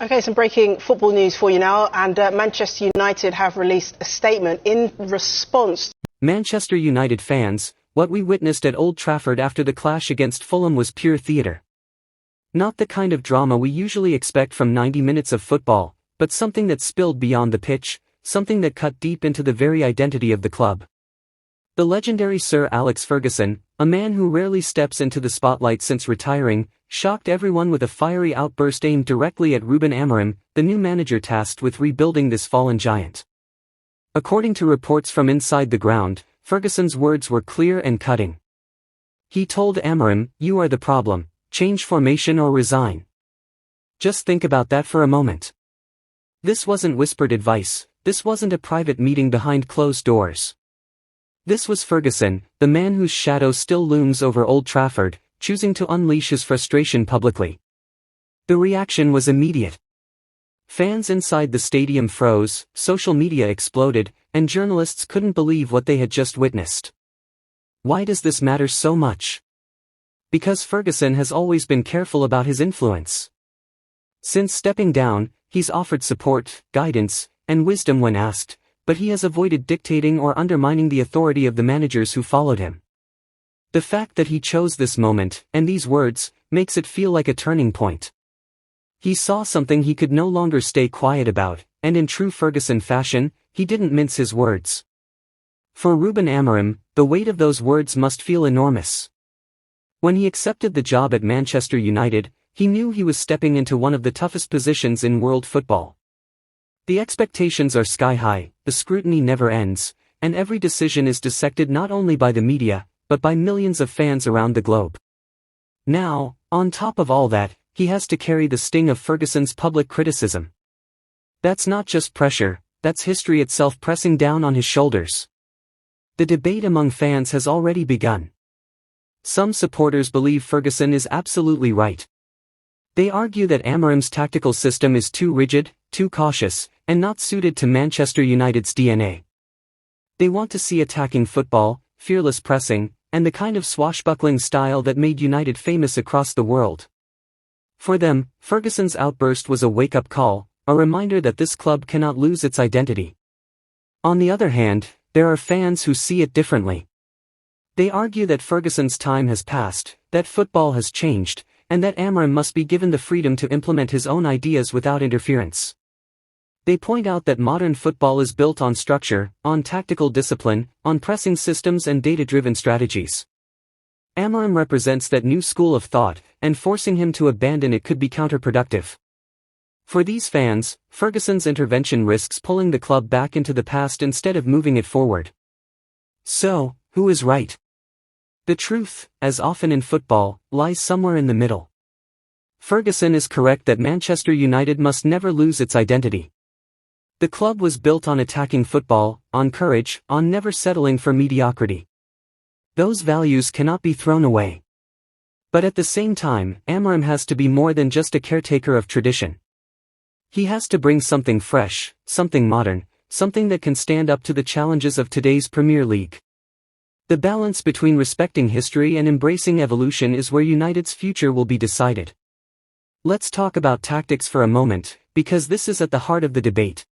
Okay, some breaking football news for you now, and Manchester United have released a statement in response. Manchester United fans, what we witnessed at Old Trafford after the clash against Fulham was pure theatre. Not the kind of drama we usually expect from 90 minutes of football, but something that spilled beyond the pitch, something that cut deep into the very identity of the club. The legendary Sir Alex Ferguson, a man who rarely steps into the spotlight since retiring, shocked everyone with a fiery outburst aimed directly at Ruben Amorim, the new manager tasked with rebuilding this fallen giant. According to reports from inside the ground, Ferguson's words were clear and cutting. He told Amorim, "You are the problem, change formation or resign." Just think about that for a moment. This wasn't whispered advice, this wasn't a private meeting behind closed doors. This was Ferguson, the man whose shadow still looms over Old Trafford, choosing to unleash his frustration publicly. The reaction was immediate. Fans inside the stadium froze, social media exploded, and journalists couldn't believe what they had just witnessed. Why does this matter so much? Because Ferguson has always been careful about his influence. Since stepping down, he's offered support, guidance, and wisdom when asked, but he has avoided dictating or undermining the authority of the managers who followed him. The fact that he chose this moment, and these words, makes it feel like a turning point. He saw something he could no longer stay quiet about, and in true Ferguson fashion, he didn't mince his words. For Ruben Amorim, the weight of those words must feel enormous. When he accepted the job at Manchester United, he knew he was stepping into one of the toughest positions in world football. The expectations are sky high, the scrutiny never ends, and every decision is dissected not only by the media, but by millions of fans around the globe. Now, on top of all that, he has to carry the sting of Ferguson's public criticism. That's not just pressure, that's history itself pressing down on his shoulders. The debate among fans has already begun. Some supporters believe Ferguson is absolutely right. They argue that Amorim's tactical system is too rigid, too cautious, and not suited to Manchester United's DNA. They want to see attacking football, fearless pressing, and the kind of swashbuckling style that made United famous across the world. For them, Ferguson's outburst was a wake-up call, a reminder that this club cannot lose its identity. On the other hand, there are fans who see it differently. They argue that Ferguson's time has passed, that football has changed, and that Amorim must be given the freedom to implement his own ideas without interference. They point out that modern football is built on structure, on tactical discipline, on pressing systems and data-driven strategies. Amorim represents that new school of thought, and forcing him to abandon it could be counterproductive. For these fans, Ferguson's intervention risks pulling the club back into the past instead of moving it forward. So, who is right? The truth, as often in football, lies somewhere in the middle. Ferguson is correct that Manchester United must never lose its identity. The club was built on attacking football, on courage, on never settling for mediocrity. Those values cannot be thrown away. But at the same time, Amorim has to be more than just a caretaker of tradition. He has to bring something fresh, something modern, something that can stand up to the challenges of today's Premier League. The balance between respecting history and embracing evolution is where United's future will be decided. Let's talk about tactics for a moment, because this is at the heart of the debate.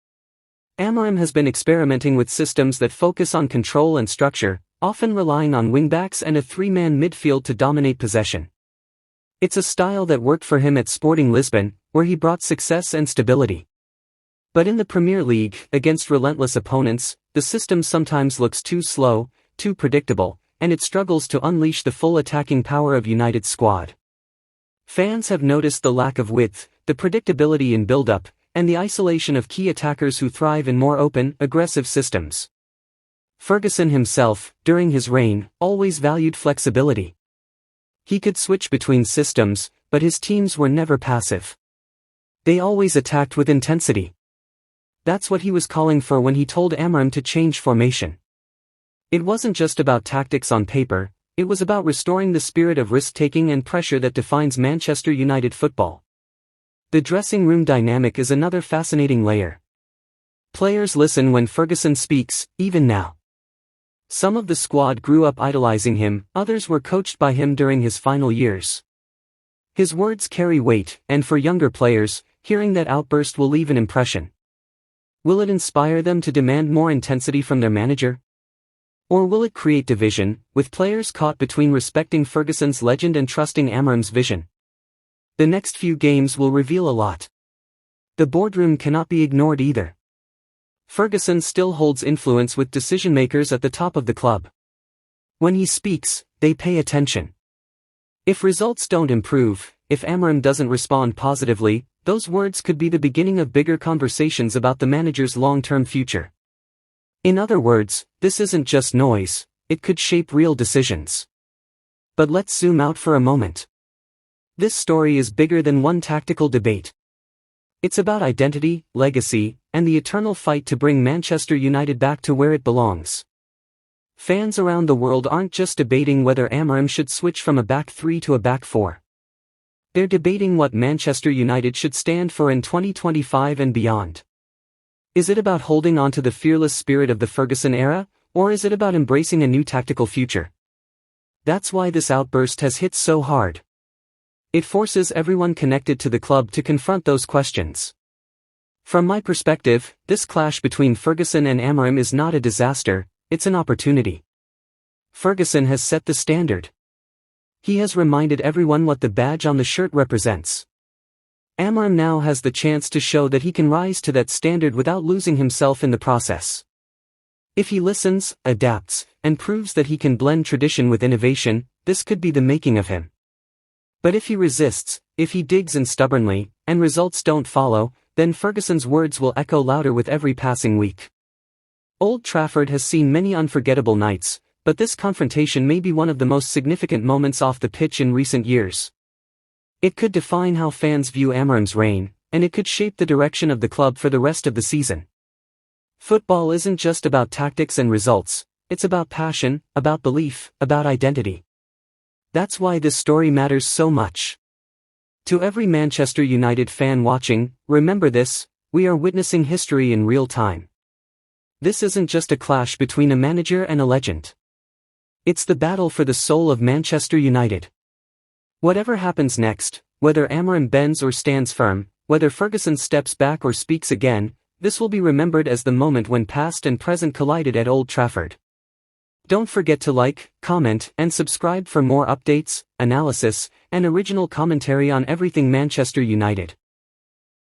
Amorim has been experimenting with systems that focus on control and structure, often relying on wingbacks and a three-man midfield to dominate possession. It's a style that worked for him at Sporting Lisbon, where he brought success and stability. But in the Premier League, against relentless opponents, the system sometimes looks too slow, too predictable, and it struggles to unleash the full attacking power of United's squad. Fans have noticed the lack of width, the predictability in build-up, and the isolation of key attackers who thrive in more open, aggressive systems. Ferguson himself, during his reign, always valued flexibility. He could switch between systems, but his teams were never passive. They always attacked with intensity. That's what he was calling for when he told Amorim to change formation. It wasn't just about tactics on paper, it was about restoring the spirit of risk-taking and pressure that defines Manchester United football. The dressing room dynamic is another fascinating layer. Players listen when Ferguson speaks, even now. Some of the squad grew up idolizing him, others were coached by him during his final years. His words carry weight, and for younger players, hearing that outburst will leave an impression. Will it inspire them to demand more intensity from their manager? Or will it create division, with players caught between respecting Ferguson's legend and trusting Amorim's vision? The next few games will reveal a lot. The boardroom cannot be ignored either. Ferguson still holds influence with decision-makers at the top of the club. When he speaks, they pay attention. If results don't improve, if Amorim doesn't respond positively, those words could be the beginning of bigger conversations about the manager's long-term future. In other words, this isn't just noise, it could shape real decisions. But let's zoom out for a moment. This story is bigger than one tactical debate. It's about identity, legacy, and the eternal fight to bring Manchester United back to where it belongs. Fans around the world aren't just debating whether Amorim should switch from a back three to a back four. They're debating what Manchester United should stand for in 2025 and beyond. Is it about holding on to the fearless spirit of the Ferguson era, or is it about embracing a new tactical future? That's why this outburst has hit so hard. It forces everyone connected to the club to confront those questions. From my perspective, this clash between Ferguson and Amorim is not a disaster, it's an opportunity. Ferguson has set the standard. He has reminded everyone what the badge on the shirt represents. Amorim now has the chance to show that he can rise to that standard without losing himself in the process. If he listens, adapts, and proves that he can blend tradition with innovation, this could be the making of him. But if he resists, if he digs in stubbornly, and results don't follow, then Ferguson's words will echo louder with every passing week. Old Trafford has seen many unforgettable nights, but this confrontation may be one of the most significant moments off the pitch in recent years. It could define how fans view Amorim's reign, and it could shape the direction of the club for the rest of the season. Football isn't just about tactics and results, it's about passion, about belief, about identity. That's why this story matters so much. To every Manchester United fan watching, remember this, we are witnessing history in real time. This isn't just a clash between a manager and a legend. It's the battle for the soul of Manchester United. Whatever happens next, whether Amorim bends or stands firm, whether Ferguson steps back or speaks again, this will be remembered as the moment when past and present collided at Old Trafford. Don't forget to like, comment, and subscribe for more updates, analysis, and original commentary on everything Manchester United.